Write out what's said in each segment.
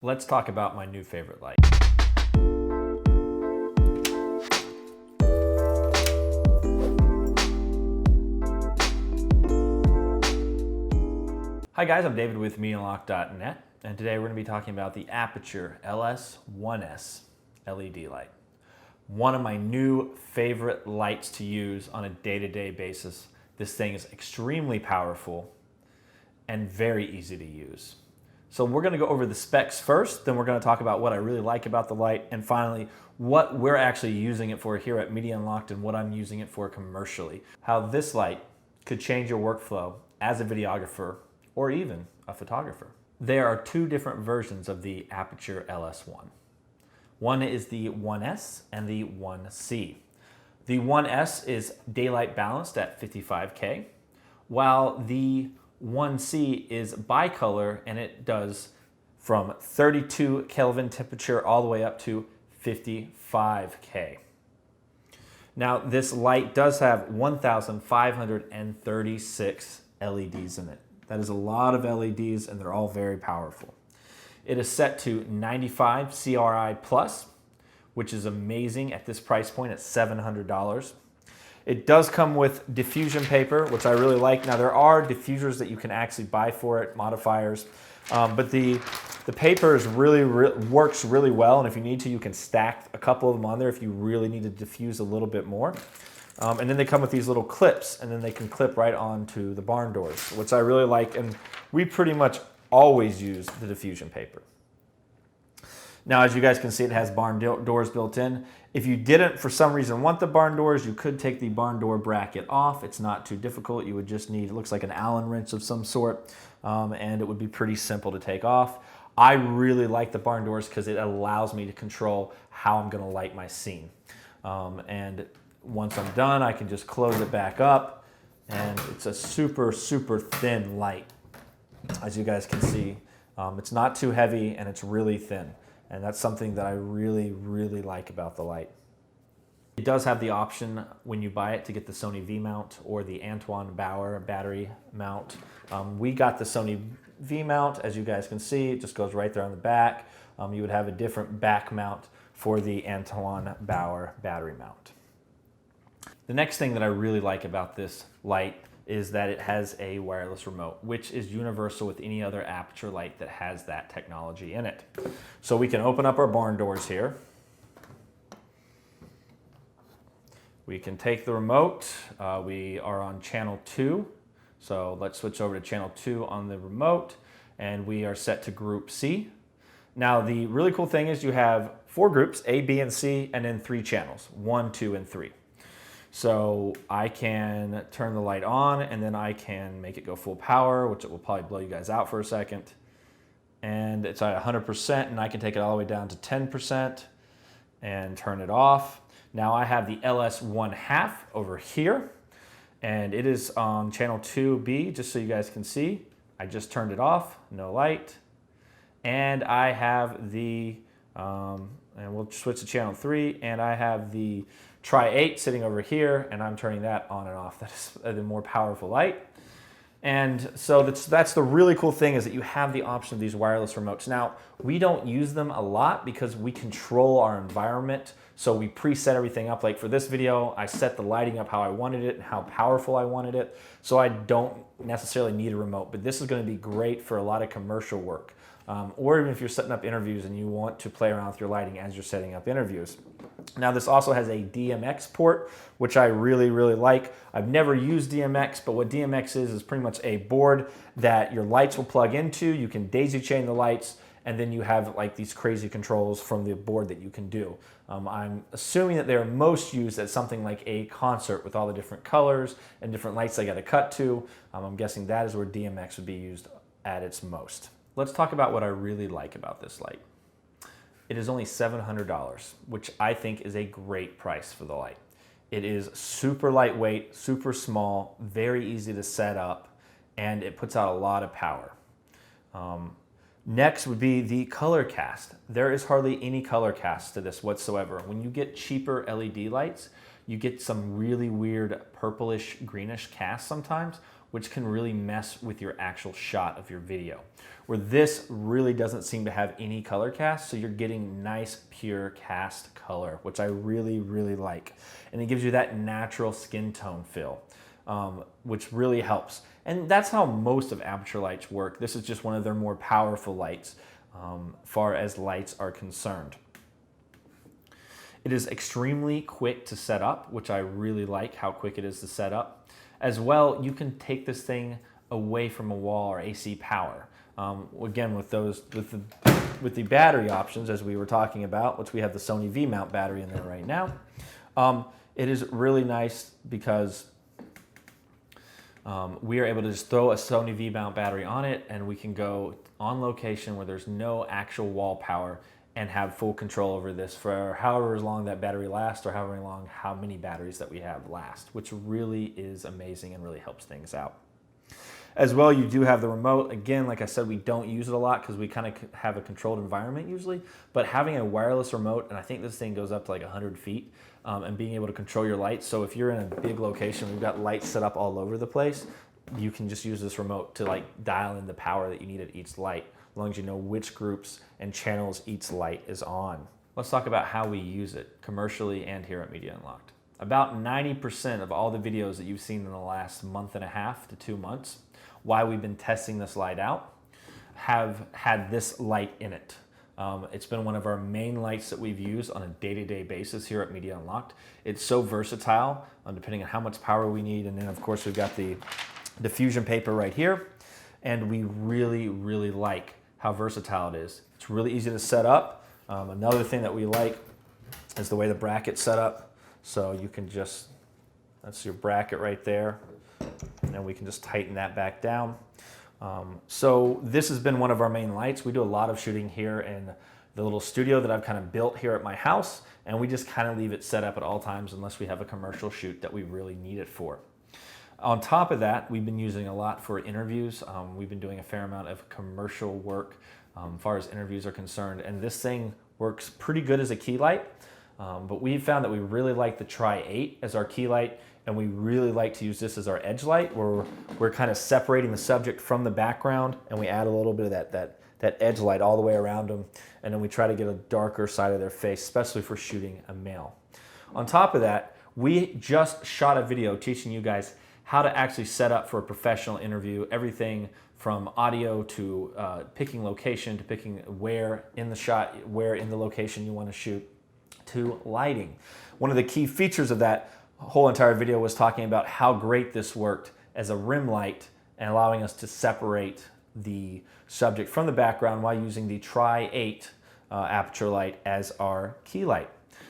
Let's talk about my new favorite light. Hi guys, I'm David with MediaUnlock.net, and today we're going to be talking about the Aputure LS1s LED light. One of my new favorite lights to use on a day-to-day basis. This thing is extremely powerful and very easy to use. So we're going to go over the specs first, then we're going to talk about what I really like about the light, and finally what we're actually using it for here at Media Unlocked and what I'm using it for commercially. How this light could change your workflow as a videographer or even a photographer. There are two different versions of the Aputure LS1. One is the 1S and the 1C. The 1S is daylight balanced at 55K, while the 1C is bicolor, and it does from 32 Kelvin temperature all the way up to 55K. Now this light does have 1,536 LEDs in it. That is a lot of LEDs, and they're all very powerful. It is set to 95 CRI plus, which is amazing at this price point at $700. It does come with diffusion paper, which I really like. Now there are diffusers that you can actually buy for it, modifiers, but the paper is works really well, and if you need to, you can stack a couple of them on there if you really need to diffuse a little bit more. And then they come with these little clips, and then they can clip right onto the barn doors, which I really like, and we pretty much always use the diffusion paper. Now, as you guys can see, it has barn doors built in. If you didn't, for some reason, want the barn doors, you could take the barn door bracket off. It's not too difficult. You would just need, it looks like an Allen wrench of some sort, and it would be pretty simple to take off. I really like the barn doors because it allows me to control how I'm going to light my scene. And once I'm done, I can just close it back up, and it's a super, super thin light, as you guys can see. It's not too heavy, and it's really thin. And that's something that I really, really like about the light. It does have the option when you buy it to get the Sony V mount or the Antoine Bauer battery mount. We got the Sony V mount, as you guys can see. It just goes right there on the back. You would have a different back mount for the Antoine Bauer battery mount. The next thing that I really like about this light is that it has a wireless remote, which is universal with any other Aputure light that has that technology in it. So we can open up our barn doors here. We can take the remote. We are on channel 2. So let's switch over to channel 2 on the remote, and we are set to group C. Now the really cool thing is you have 4 groups, A, B, and C, and then 3 channels, 1, 2, and 3. So I can turn the light on, and then I can make it go full power, which it will probably blow you guys out for a second. And it's at 100%, and I can take it all the way down to 10% and turn it off. Now I have the LS1 over here, and it is on channel 2B, just so you guys can see. I just turned it off, no light. And I have the, and we'll switch to channel 3, and I have the Tri-8 sitting over here, and I'm turning that on and off. That is the more powerful light. And so that's the really cool thing, is that you have the option of these wireless remotes. Now, we don't use them a lot because we control our environment. So we preset everything up. Like for this video, I set the lighting up how I wanted it and how powerful I wanted it. So I don't necessarily need a remote, but this is going to be great for a lot of commercial work. Or even if you're setting up interviews and you want to play around with your lighting as you're setting up interviews. Now this also has a DMX port, which I really, really like. I've never used DMX, but what DMX is pretty much a board that your lights will plug into. You can daisy chain the lights, and then you have like these crazy controls from the board that you can do. I'm assuming that they're most used at something like a concert with all the different colors and different lights they got to cut to. I'm guessing that is where DMX would be used at its most. Let's talk about what I really like about this light. It is only $700, which I think is a great price for the light. It is super lightweight, super small, very easy to set up, and it puts out a lot of power. Next would be the color cast. There is hardly any color cast to this whatsoever. When you get cheaper LED lights, you get some really weird purplish, greenish cast sometimes. which can really mess with your actual shot of your video. Where this really doesn't seem to have any color cast, so you're getting nice pure cast color, which I really, really like. And it gives you that natural skin tone feel, which really helps. And that's how most of Aputure lights work. This is just one of their more powerful lights, far as lights are concerned. It is extremely quick to set up, which I really like how quick it is to set up. As well, you can take this thing away from a wall or AC power. Again, with the battery options, as we were talking about, which we have the Sony V-mount battery in there right now, it is really nice because we are able to just throw a Sony V-mount battery on it, and we can go on location where there's no actual wall power and have full control over this for however long that battery lasts, or however long, how many batteries that we have last, which really is amazing and really helps things out. As well, you do have the remote. Again, like I said, we don't use it a lot because we kind of have a controlled environment usually, but having a wireless remote, and I think this thing goes up to like 100 feet, and being able to control your lights. So if you're in a big location, we've got lights set up all over the place, you can just use this remote to like dial in the power that you need at each light, as long as you know which groups and channels each light is on. Let's talk about how we use it commercially and here at Media Unlocked. About 90% of all the videos that you've seen in the last month and a half to 2 months, why we've been testing this light out, have had this light in it. It's been one of our main lights that we've used on a day-to-day basis here at Media Unlocked. It's so versatile, depending on how much power we need. And then of course we've got the diffusion paper right here. And we really, really like how versatile it is. It's really easy to set up. Another thing that we like is the way the bracket's set up. So you can just, that's your bracket right there. And we can just tighten that back down. So this has been one of our main lights. We do a lot of shooting here in the little studio that I've kind of built here at my house, and we just kind of leave it set up at all times unless we have a commercial shoot that we really need it for. On top of that, we've been using a lot for interviews. We've been doing a fair amount of commercial work as far as interviews are concerned, and this thing works pretty good as a key light. But we found that we really like the Tri-8 as our key light, and we really like to use this as our edge light, where we're kind of separating the subject from the background, and we add a little bit of that edge light all the way around them, and then we try to get a darker side of their face, especially for shooting a male. On top of that, we just shot a video teaching you guys how to actually set up for a professional interview, everything from audio to picking location, to picking where in the shot, where in the location you want to shoot, to lighting. One of the key features of that whole entire video was talking about how great this worked as a rim light and allowing us to separate the subject from the background while using the Tri-8 Aputure light as our key light.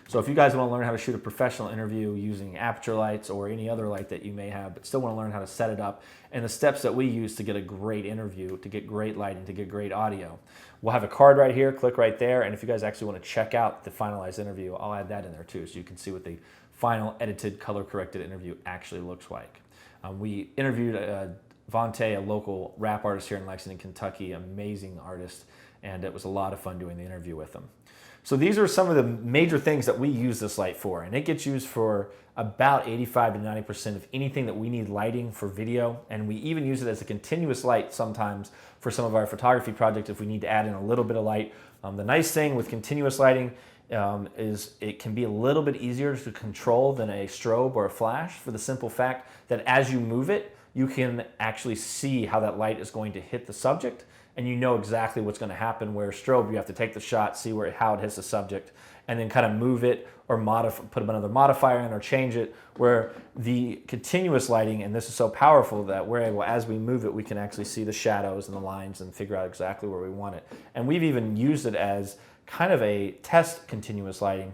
So if you guys want to learn how to shoot a professional interview using Aputure lights or any other light that you may have, but still want to learn how to set it up and the steps that we use to get a great interview, to get great lighting, to get great audio, we'll have a card right here, click right there, and if you guys actually want to check out the finalized interview, I'll add that in there too, so you can see what the final edited, color-corrected interview actually looks like. We interviewed Vontae, a local rap artist here in Lexington, Kentucky, amazing artist, and it was a lot of fun doing the interview with him. So these are some of the major things that we use this light for, and it gets used for about 85 to 90% of anything that we need lighting for video, and we even use it as a continuous light sometimes for some of our photography projects if we need to add in a little bit of light. The nice thing with continuous lighting is it can be a little bit easier to control than a strobe or a flash, for the simple fact that as you move it, you can actually see how that light is going to hit the subject, and you know exactly what's going to happen, where strobe, you have to take the shot, see how it hits the subject, and then kind of move it or put another modifier in or change it, where the continuous lighting, and this is so powerful that we're able, as we move it, we can actually see the shadows and the lines and figure out exactly where we want it. And we've even used it as kind of a test continuous lighting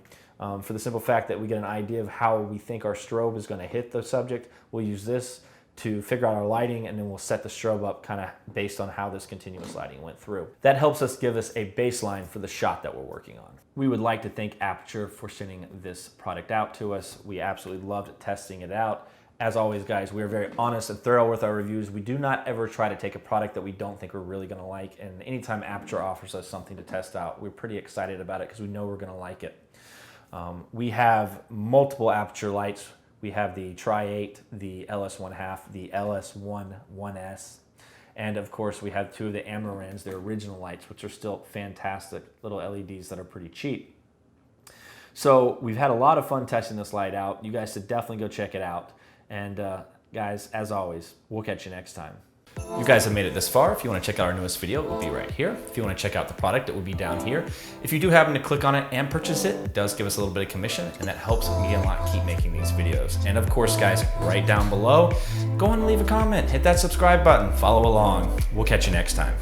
for the simple fact that we get an idea of how we think our strobe is going to hit the subject. We'll use this to figure out our lighting, and then we'll set the strobe up kind of based on how this continuous lighting went through. That helps us give us a baseline for the shot that we're working on. We would like to thank Aputure for sending this product out to us. We absolutely loved testing it out. As always, guys, we are very honest and thorough with our reviews. We do not ever try to take a product that we don't think we're really going to like, and anytime Aputure offers us something to test out, we're pretty excited about it because we know we're going to like it. We have multiple Aputure lights. We have the Tri-8, the LS1/2, the LS1s, and of course we have two of the Amarans, their original lights, which are still fantastic little LEDs that are pretty cheap. So we've had a lot of fun testing this light out. You guys should definitely go check it out. And guys, as always, we'll catch you next time. You guys have made it this far. If you want to check out our newest video, it will be right here. If you want to check out the product, it will be down here. If you do happen to click on it and purchase it, it does give us a little bit of commission, and that helps me a lot keep making these videos. And of course, guys, right down below, go on and leave a comment, hit that subscribe button, follow along. We'll catch you next time.